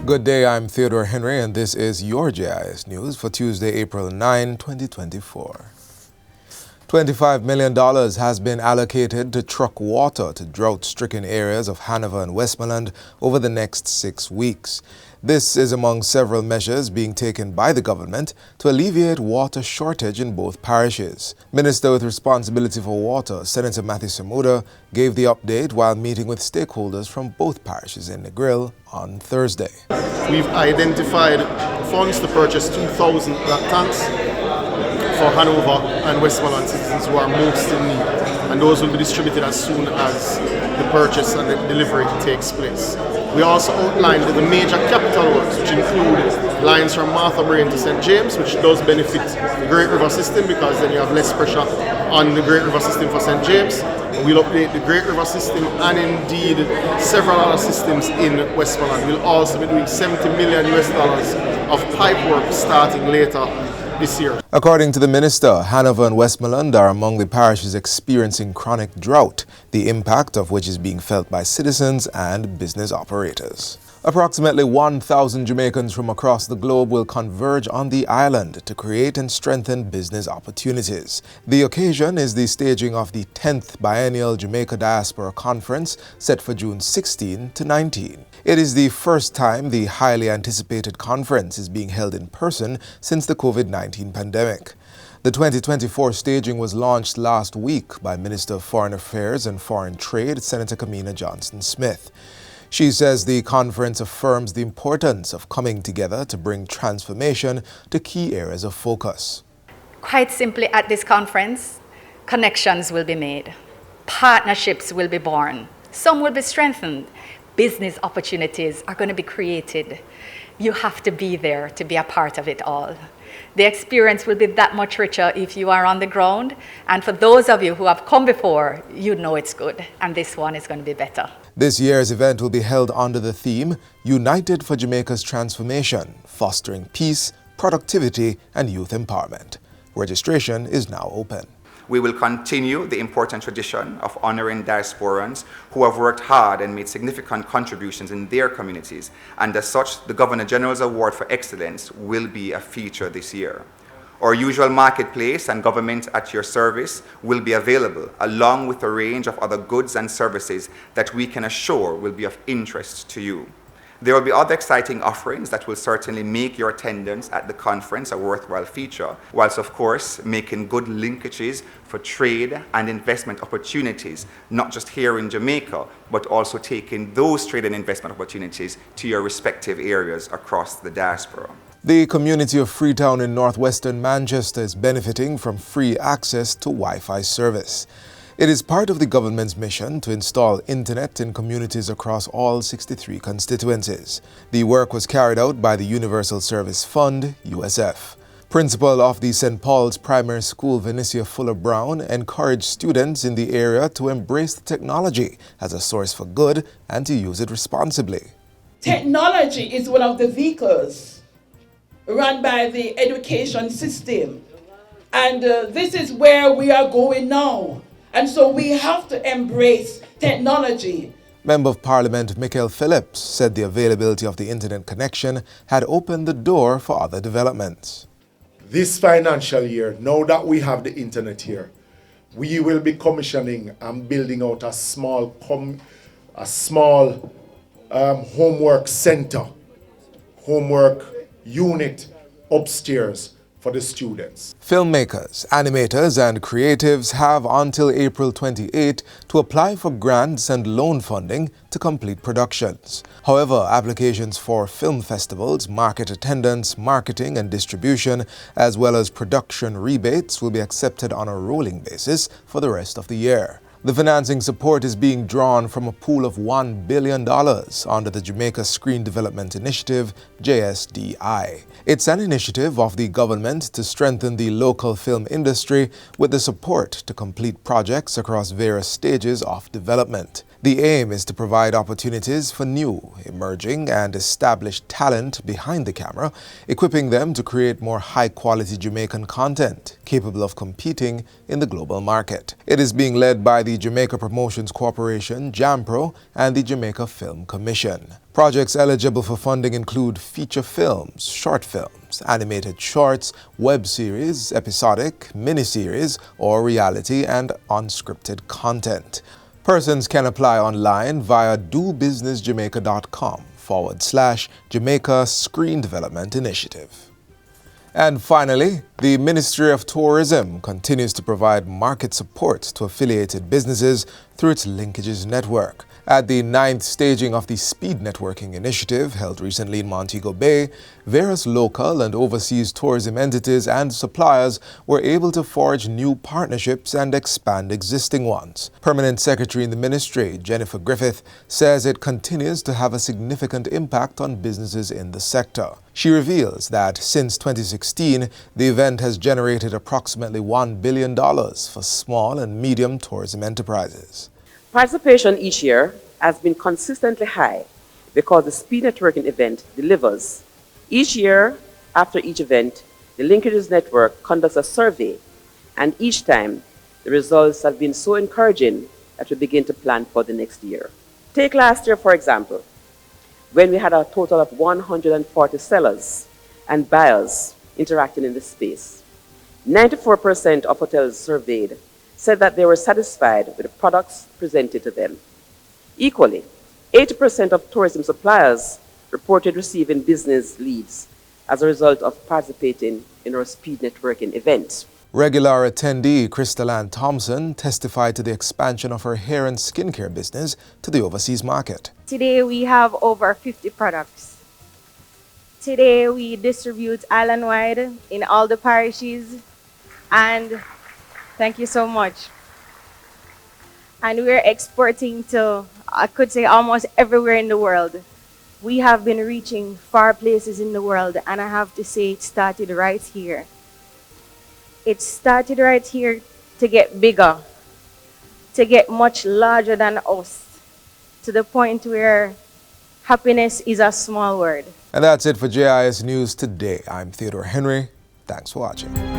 Good day, I'm Theodore Henry, and this is your JIS News for Tuesday, April 9, 2024. $25 million has been allocated to truck water to drought-stricken areas of Hanover and Westland over the next 6 weeks. This is among several measures being taken by the government to alleviate water shortage in both parishes. Minister with responsibility for water, Senator Matthew Samuda, gave the update while meeting with stakeholders from both parishes in Negril on Thursday. We've identified funds to purchase 2,000 black tanks for Hanover and Westland citizens who are most in need, and those will be distributed as soon as the purchase and the delivery takes place. We also outlined the major capital works, which include lines from Martha Brain to St. James, which does benefit the Great River system because then you have less pressure on the Great River system for St. James. We'll update the Great River system and indeed several other systems in Westmoreland. We'll also be doing $70 million of pipe work starting later this year. According to the minister, Hanover and Westmoreland are among the parishes experiencing chronic drought, the impact of which is being felt by citizens and business operators. Approximately 1,000 Jamaicans from across the globe will converge on the island to create and strengthen business opportunities. The occasion is the staging of the 10th Biennial Jamaica Diaspora Conference set for June 16 to 19. It is the first time the highly anticipated conference is being held in person since the COVID-19 pandemic. The 2024 staging was launched last week by Minister of Foreign Affairs and Foreign Trade, Senator Kamina Johnson-Smith. She says the conference affirms the importance of coming together to bring transformation to key areas of focus. Quite simply, at this conference, connections will be made. Partnerships will be born. Some will be strengthened. Business opportunities are going to be created. You have to be there to be a part of it all. The experience will be that much richer if you are on the ground. And for those of you who have come before, you know it's good. And this one is going to be better. This year's event will be held under the theme, United for Jamaica's Transformation, Fostering Peace, Productivity, and Youth Empowerment. Registration is now open. We will continue the important tradition of honoring diasporans who have worked hard and made significant contributions in their communities, and as such, the Governor General's Award for Excellence will be a feature this year. Our usual marketplace and government at your service will be available, along with a range of other goods and services that we can assure will be of interest to you. There will be other exciting offerings that will certainly make your attendance at the conference a worthwhile feature, whilst of course making good linkages for trade and investment opportunities, not just here in Jamaica, but also taking those trade and investment opportunities to your respective areas across the diaspora. The community of Freetown in northwestern Manchester is benefiting from free access to Wi-Fi service. It is part of the government's mission to install internet in communities across all 63 constituencies. The work was carried out by the Universal Service Fund, USF. Principal of the St. Paul's Primary School, Vinicia Fuller-Brown, encouraged students in the area to embrace the technology as a source for good and to use it responsibly. Technology is one of the vehicles run by the education system. And this is where we are going now. And so we have to embrace technology. Member of Parliament Michael Phillips said the availability of the internet connection had opened the door for other developments. This financial year, now that we have the internet here, we will be commissioning and building out a small homework center, homework unit upstairs for the students. Filmmakers, animators, and creatives have until April 28 to apply for grants and loan funding to complete productions. However, applications for film festivals, market attendance, marketing and distribution, as well as production rebates will be accepted on a rolling basis for the rest of the year. The financing support is being drawn from a pool of $1 billion under the Jamaica Screen Development Initiative, JSDI. It's an initiative of the government to strengthen the local film industry with the support to complete projects across various stages of development. The aim is to provide opportunities for new, emerging, and established talent behind the camera, equipping them to create more high-quality Jamaican content capable of competing in the global market. It is being led by the Jamaica Promotions Corporation, JAMPRO, and the Jamaica Film Commission. Projects eligible for funding include feature films, short films, animated shorts, web series, episodic, miniseries, or reality and unscripted content. Persons can apply online via dobusinessjamaica.com/Jamaica Screen Development Initiative. And finally, the Ministry of Tourism continues to provide market support to affiliated businesses through its linkages network. At the 9th staging of the Speed Networking Initiative held recently in Montego Bay, various local and overseas tourism entities and suppliers were able to forge new partnerships and expand existing ones. Permanent Secretary in the Ministry, Jennifer Griffith, says it continues to have a significant impact on businesses in the sector. She reveals that since 2016, the event has generated approximately $1 billion for small and medium tourism enterprises. Participation each year has been consistently high because the Speed Networking event delivers. Each year, after each event, the Linkages Network conducts a survey, and each time, the results have been so encouraging that we begin to plan for the next year. Take last year, for example, when we had a total of 140 sellers and buyers interacting in this space. 94% of hotels surveyed said that they were satisfied with the products presented to them. Equally, 80% of tourism suppliers reported receiving business leads as a result of participating in our Speed Networking event. Regular attendee Crystal Ann Thompson testified to the expansion of her hair and skincare business to the overseas market. Today we have over 50 products. Today we distribute island-wide in all the parishes, and thank you so much. And we're exporting to, I could say, almost everywhere in the world. We have been reaching far places in the world, and I have to say it started right here. It started right here to get bigger, to get much larger than us, to the point where happiness is a small word. And that's it for JIS News today. I'm Theodore Henry. Thanks for watching.